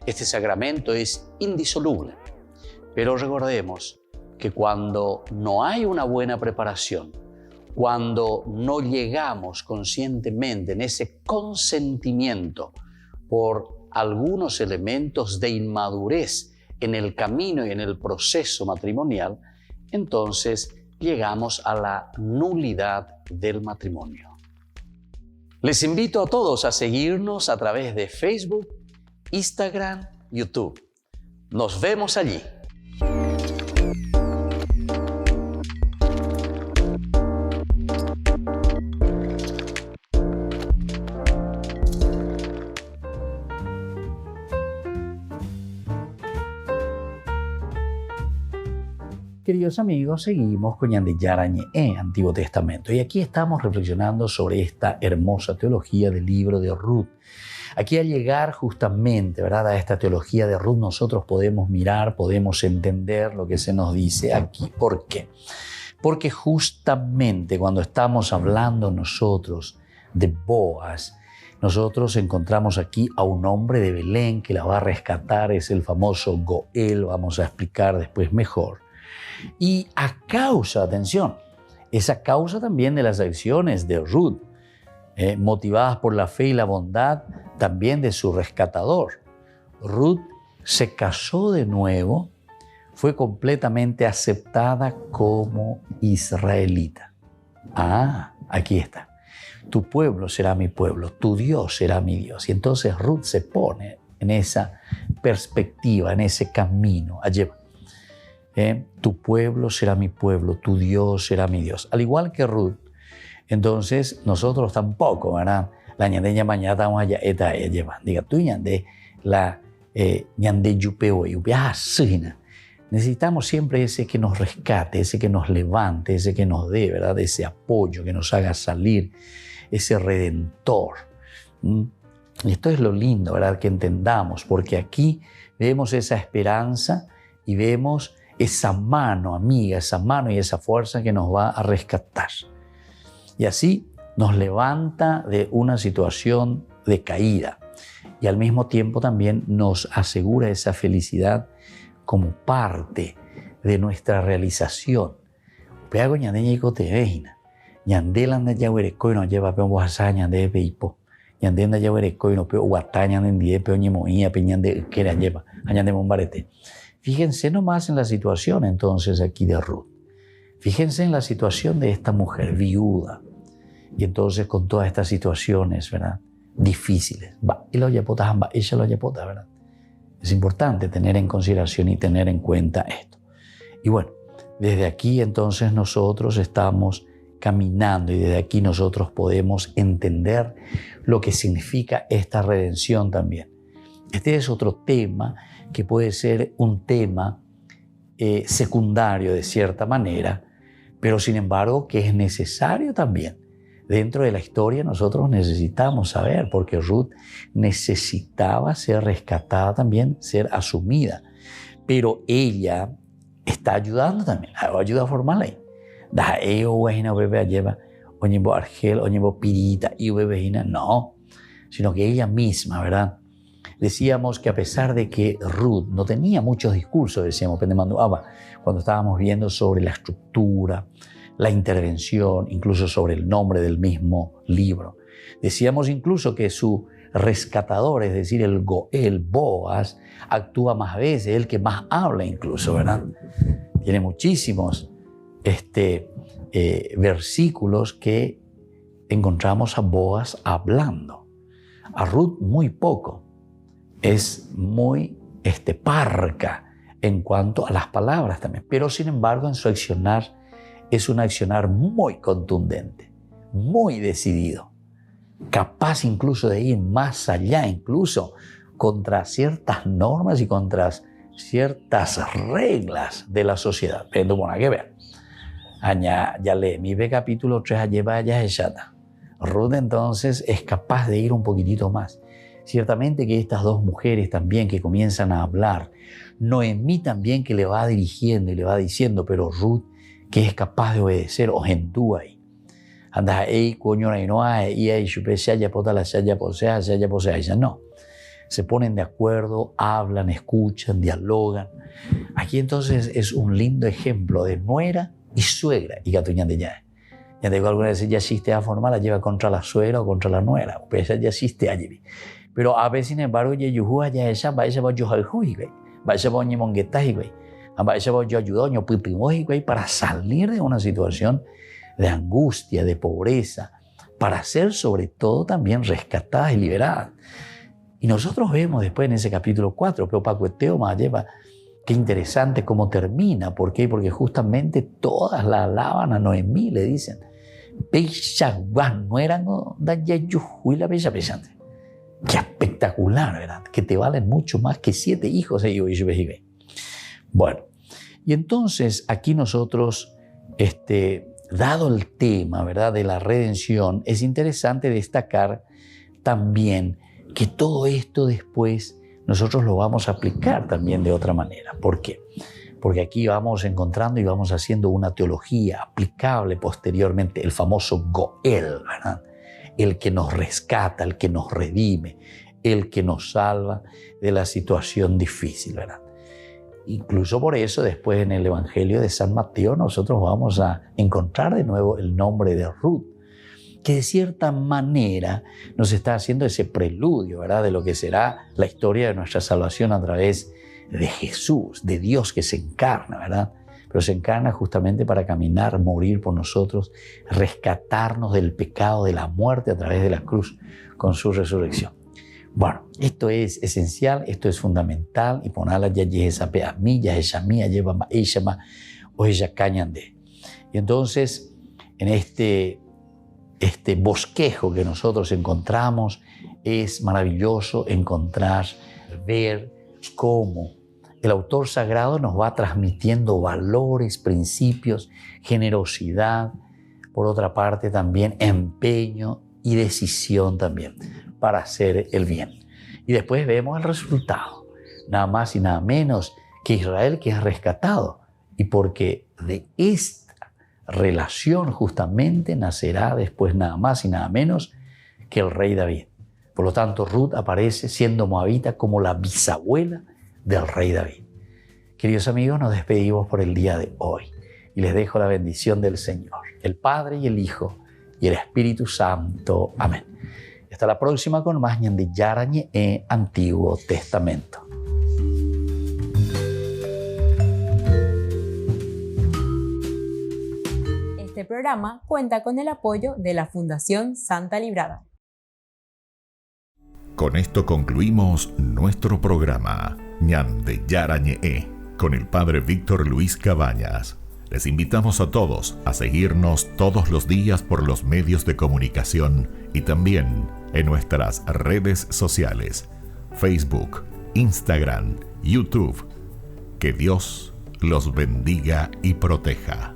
Este sacramento es indisoluble, pero recordemos que cuando no hay una buena preparación, cuando no llegamos conscientemente en ese consentimiento por algunos elementos de inmadurez en el camino y en el proceso matrimonial, entonces llegamos a la nulidad del matrimonio. Les invito a todos a seguirnos a través de Facebook, Instagram, YouTube. Nos vemos allí. Queridos amigos, seguimos con Ñande Yara Ñe, Antiguo Testamento. Y aquí estamos reflexionando sobre esta hermosa teología del libro de Ruth. Aquí al llegar justamente, ¿verdad?, a esta teología de Ruth, nosotros podemos mirar, podemos entender lo que se nos dice aquí. ¿Por qué? Porque justamente cuando estamos hablando nosotros de Boaz, nosotros encontramos aquí a un hombre de Belén que la va a rescatar, es el famoso Goel, vamos a explicar después mejor. Y a causa, atención, es a causa también de las acciones de Ruth, motivadas por la fe y la bondad también de su rescatador. Ruth se casó de nuevo, fue completamente aceptada como israelita. Aquí está. Tu pueblo será mi pueblo, tu Dios será mi Dios. Y entonces Ruth se pone en esa perspectiva, en ese camino. Allí tu pueblo será mi pueblo, tu Dios será mi Dios. Al igual que Ruth, entonces nosotros tampoco, ¿verdad? La ñandeña mañana estamos allá, esta lleva. Diga, tú ñande, la ñande yupeo, necesitamos siempre ese que nos rescate, ese que nos levante, ese que nos dé, ¿verdad? Ese apoyo que nos haga salir, ese redentor. Y esto es lo lindo, ¿verdad? Que entendamos, porque aquí vemos esa esperanza y vemos esa mano amiga, esa mano y esa fuerza que nos va a rescatar. Y así nos levanta de una situación de caída y al mismo tiempo también nos asegura esa felicidad como parte de nuestra realización. Peago ñandeña y coteveina, ñandelanda yahuereco y nos lleva peón bohasa ñande peipo, ñandenda yahuereco y no peo guataña ñande peo ñemoía peñande que la lleva, añande mombarete. Fíjense nomás en la situación entonces aquí de Ruth. Fíjense en la situación de esta mujer viuda. Y entonces con todas estas situaciones, ¿verdad?, difíciles. Ella lo yapota, ¿verdad? Es importante tener en consideración y tener en cuenta esto. Y bueno, desde aquí entonces nosotros estamos caminando y desde aquí nosotros podemos entender lo que significa esta redención también. Este es otro tema que puede ser un tema secundario de cierta manera, pero sin embargo que es necesario también. Dentro de la historia nosotros necesitamos saber, porque Ruth necesitaba ser rescatada también, ser asumida, pero ella está ayudando también, ayuda formal ahí. No, sino que ella misma, ¿verdad? Decíamos que a pesar de que Ruth no tenía muchos discursos, decíamos, cuando estábamos viendo sobre la estructura, la intervención, incluso sobre el nombre del mismo libro. Decíamos incluso que su rescatador, es decir, el Boaz, actúa más veces, el que más habla incluso, ¿verdad? Tiene muchísimos versículos que encontramos a Boaz hablando. A Ruth muy poco. Es muy parca en cuanto a las palabras también. Pero sin embargo, en su accionar es un accionar muy contundente, muy decidido, capaz incluso de ir más allá, incluso contra ciertas normas y contra ciertas reglas de la sociedad. Pero bueno, que ver. Ya lee, mi ve capítulo 3, lleva ya echata. Ruth entonces es capaz de ir un poquitito más. Ciertamente que estas dos mujeres también que comienzan a hablar, Noemí también que le va dirigiendo y le va diciendo, pero Ruth que es capaz de obedecer, ojentúa ahí. Anda ahí, coño, no hay, y ahí, ya pota la ya posea, ya no. Se ponen de acuerdo, hablan, escuchan, dialogan. Aquí entonces es un lindo ejemplo de nuera y suegra y gatuñan de ya. Ya te digo alguna vez, ya existe a forma, la lleva contra la suegra o contra la nuera, pues ya existe allí. Pero a veces, sin embargo, ya yuhua ya esa va esa va yo güey, va esa va ni monguetaji güey, va esa va yo ayudó yo pipimoji güey para salir de una situación de angustia, de pobreza, para ser sobre todo también rescatadas y liberadas. Y nosotros vemos después en ese capítulo 4, pero Pacueteo más lleva, qué interesante cómo termina. ¿Por qué? Porque justamente todas la alaban a Noemí, le dicen, no eran qué espectacular, ¿verdad? Que te valen mucho más que 7 hijos. Bueno, y entonces aquí nosotros, dado el tema, ¿verdad?, de la redención, es interesante destacar también que todo esto después nosotros lo vamos a aplicar también de otra manera. ¿Por qué? Porque aquí vamos encontrando y vamos haciendo una teología aplicable posteriormente, el famoso Goel, ¿verdad? El que nos rescata, el que nos redime, el que nos salva de la situación difícil, ¿verdad? Incluso por eso después en el Evangelio de San Mateo nosotros vamos a encontrar de nuevo el nombre de Ruth, que de cierta manera nos está haciendo ese preludio, ¿verdad?, de lo que será la historia de nuestra salvación a través de Jesús, de Dios que se encarna, ¿verdad? Pero se encarna justamente para caminar, morir por nosotros, rescatarnos del pecado, de la muerte a través de la cruz con su resurrección. Bueno, esto es esencial, esto es fundamental, y ponala ya esa a mí, ya esa mía, lleva ella más, o ella cañande. Y entonces, en este bosquejo que nosotros encontramos, es maravilloso encontrar, ver cómo el autor sagrado nos va transmitiendo valores, principios, generosidad, por otra parte también empeño y decisión también para hacer el bien. Y después vemos el resultado, nada más y nada menos que Israel, que es rescatado, y porque de esta relación justamente nacerá después nada más y nada menos que el rey David. Por lo tanto, Ruth aparece siendo moabita como la bisabuela del rey David. Queridos amigos, nos despedimos por el día de hoy y les dejo la bendición del Señor, el Padre y el Hijo y el Espíritu Santo. Amén. Hasta la próxima con más Ñande Yarañe en Antiguo Testamento. Este programa cuenta con el apoyo de la Fundación Santa Librada. Con esto concluimos nuestro programa Ñande Yarañe con el Padre Víctor Luis Cabañas. Les invitamos a todos a seguirnos todos los días por los medios de comunicación y también en nuestras redes sociales, Facebook, Instagram, YouTube. Que Dios los bendiga y proteja.